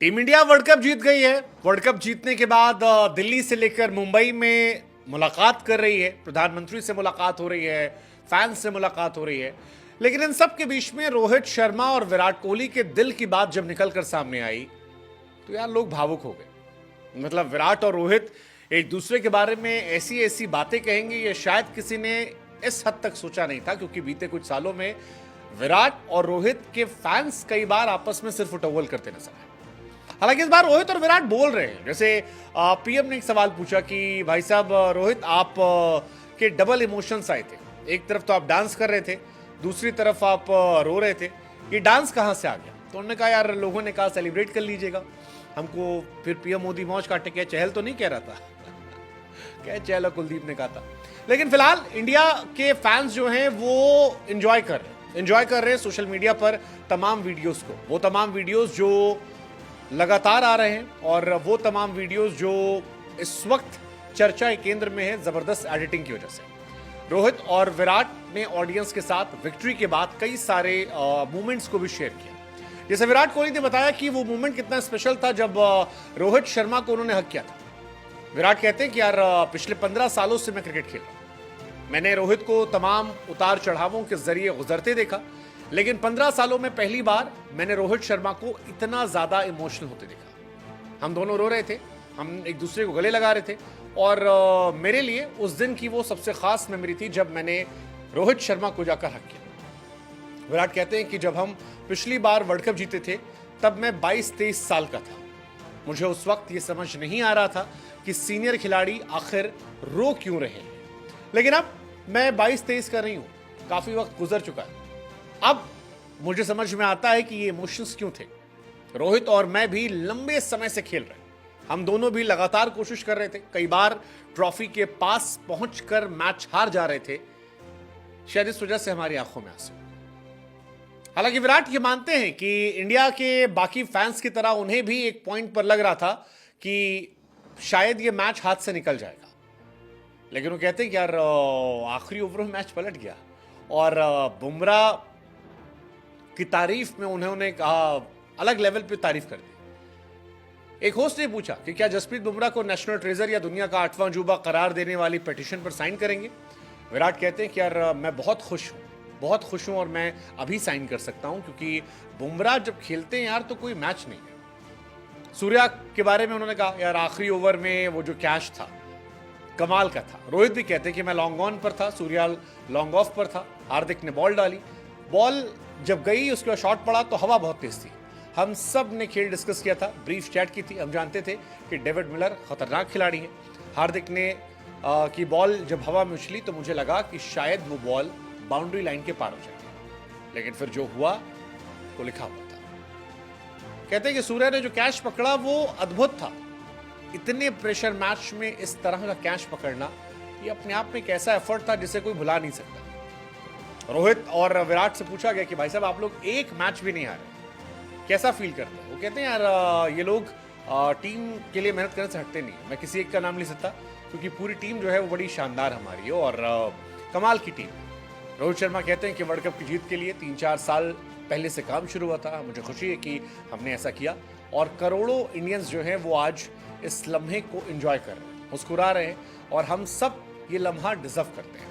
Team India world cup जीत गई है। World cup जीतने के बाद दिल्ली से लेकर मुंबई में मुलाकात कर रही है, प्रधानमंत्री से मुलाकात हो रही है, फैंस से मुलाकात हो रही है। लेकिन इन सब के बीच में रोहित शर्मा और विराट कोहली के दिल की बात जब निकलकर सामने आई तो यार लोग भावुक हो गए। मतलब विराट और रोहित एक दूसरे के बारे में ऐसी ऐसी बातें कहेंगे, ये शायद किसी ने इस हद तक सोचा नहीं था, क्योंकि बीते कुछ सालों में विराट और रोहित के फैंस कई बार आपस में सिर्फ उटव्वल करते नजर आए। हालांकि इस बार रोहित और विराट बोल रहे हैं। जैसे पीएम ने एक सवाल पूछा कि भाई साहब रोहित, आप के डबल इमोशंस आए थे। एक तरफ तो आप डांस कर रहे थे, दूसरी तरफ आप रो रहे थे, ये डांस कहां से आ गया? तो उन्होंने कहा यार लोगों ने कहा सेलिब्रेट कर लीजिएगा हमको। फिर पीएम मोदी मौज काटे, क्या चहल तो नहीं कह रहा था? क्या चहल कुलदीप ने कहा था। लेकिन फिलहाल इंडिया के फैंस जो हैं वो एंजॉय कर रहे हैं सोशल मीडिया पर तमाम वीडियोस को। वो तमाम वीडियोस जो लगातार आ रहे हैं और वो तमाम वीडियोस जो इस वक्त चर्चा के केंद्र में है जबरदस्त एडिटिंग की वजह से। रोहित और विराट ने ऑडियंस के साथ विक्ट्री के बाद कई सारे मूवमेंट्स को भी शेयर किया। जैसे विराट कोहली ने बताया कि वो मूवमेंट कितना स्पेशल था जब रोहित शर्मा को उन्होंने हक किया था। विराट कहते हैं कि यार पिछले 15 सालों से मैं क्रिकेट खेल रहा हूं, मैंने रोहित को तमाम उतार चढ़ावों के जरिए गुजरते देखा, लेकिन 15 सालों में पहली बार मैंने रोहित शर्मा को इतना ज्यादा इमोशनल होते देखा। हम दोनों रो रहे थे, हम एक दूसरे को गले लगा रहे थे, और मेरे लिए उस दिन की वो सबसे खास मेमोरी थी जब मैंने रोहित शर्मा को जाकर हक किया। विराट कहते हैं कि जब हम पिछली बार वर्ल्ड कप जीते थे तब मैं 22-23 साल का था। मुझे उस वक्त ये समझ नहीं आ रहा था कि सीनियर खिलाड़ी आखिर रो क्यों रहे हैं, लेकिन अब मैं 22-23 का नहीं हूं, काफी वक्त गुजर चुका है। अब मुझे समझ में आता है कि ये इमोशंस क्यों थे। रोहित और मैं भी लंबे समय से खेल रहे हैं, हम दोनों भी लगातार कोशिश कर रहे थे, कई बार ट्रॉफी के पास पहुंचकर मैच हार जा रहे थे, शायद इस वजह से हमारी आंखों में आंसू। हालांकि विराट ये मानते हैं कि इंडिया के बाकी फैंस की तरह उन्हें भी एक पॉइंट पर लग रहा था कि शायद ये मैच हाथ से निकल जाएगा, लेकिन वो कहते हैं कि यार आखिरी ओवर में मैच पलट गया। और बुमराह की तारीफ में उन्होंने कहा, अलग लेवल पे तारीफ कर दी। एक होस्ट ने पूछा कि क्या जसप्रीत बुमराह को नेशनल ट्रेजर या दुनिया का 8वां अजूबा करार देने वाली पिटीशन पर साइन करेंगे? विराट कहते हैं कि यार मैं बहुत खुश हूं और मैं अभी साइन कर सकता हूं, क्योंकि बुमराह जब खेलते हैं यार तो कोई मैच नहीं है। सूर्या के बारे में उन्होंने कहा यार आखिरी ओवर में वो जो कैच था कमाल का था। रोहित भी कहते हैं कि मैं लॉन्ग ऑन पर था, सूर्या लॉन्ग ऑफ पर था, हार्दिक ने बॉल डाली, बॉल जब गई उसके बाद शॉट पड़ा तो हवा बहुत तेज थी। हम सब ने खेल डिस्कस किया था, ब्रीफ चैट की थी, हम जानते थे कि डेविड मिलर खतरनाक खिलाड़ी है। हार्दिक ने की बॉल जब हवा में उछली तो मुझे लगा कि शायद वो बॉल बाउंड्री लाइन के पार हो जाएगी, लेकिन फिर जो हुआ वो लिखा हुआ था। कहते हैं कि सूर्या ने जो कैच पकड़ा वो अद्भुत था। इतने प्रेशर मैच में इस तरह का कैच पकड़ना ये अपने आप में एक ऐसा एफर्ट था जिसे कोई भुला नहीं सकता। रोहित और विराट से पूछा गया कि भाई साहब आप लोग एक मैच भी नहीं हारे, कैसा फील करते हैं? वो कहते हैं यार ये लोग टीम के लिए मेहनत करने से हटते नहीं। मैं किसी एक का नाम नहीं सकता क्योंकि पूरी टीम जो है वो बड़ी शानदार हमारी है और कमाल की टीम है। रोहित शर्मा कहते हैं कि वर्ल्ड कप की जीत के लिए 3-4 साल पहले से काम शुरू हुआ था। मुझे खुशी है कि हमने ऐसा किया और करोड़ों इंडियंस जो हैं वो आज इस लम्हे को एंजॉय कर रहे हैं, मुस्कुरा रहे हैं, और हम सब ये लम्हा डिजर्व करते हैं।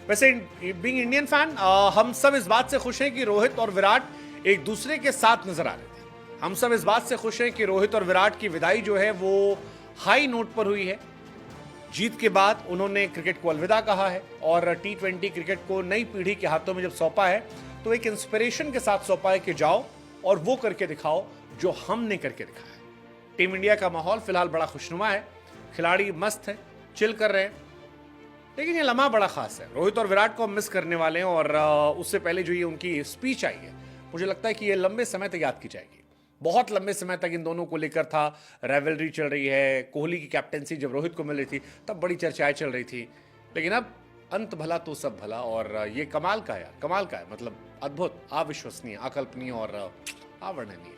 वैसे बीइंग इंडियन फैन हम सब इस बात से खुश हैं कि रोहित और विराट एक दूसरे के साथ नजर आ रहे थे। हम सब इस बात से खुश हैं कि रोहित और विराट की विदाई जो है वो हाई नोट पर हुई है। जीत के बाद उन्होंने क्रिकेट को अलविदा कहा है और T20 क्रिकेट को नई पीढ़ी के हाथों में जब सौंपा है तो एक इंस्पिरेशन के साथ सौंपा है कि जाओ और वो करके दिखाओ जो हमने करके दिखाया है। टीम इंडिया का माहौल फिलहाल बड़ा खुशनुमा है, खिलाड़ी मस्त है, चिल कर रहे हैं, लेकिन ये लम्हा बड़ा खास है। रोहित और विराट को हम मिस करने वाले हैं और उससे पहले जो ये उनकी स्पीच आई है मुझे लगता है कि ये लंबे समय तक याद की जाएगी। बहुत लंबे समय तक इन दोनों को लेकर था, राइवलरी चल रही है। कोहली की कैप्टेंसी जब रोहित को मिल रही थी तब बड़ी चर्चाएं चल रही थी, लेकिन अब अंत भला तो सब भला, और ये कमाल का है यार, कमाल का है, मतलब अद्भुत, अविश्वसनीय, अकल्पनीय और अवर्णनीय।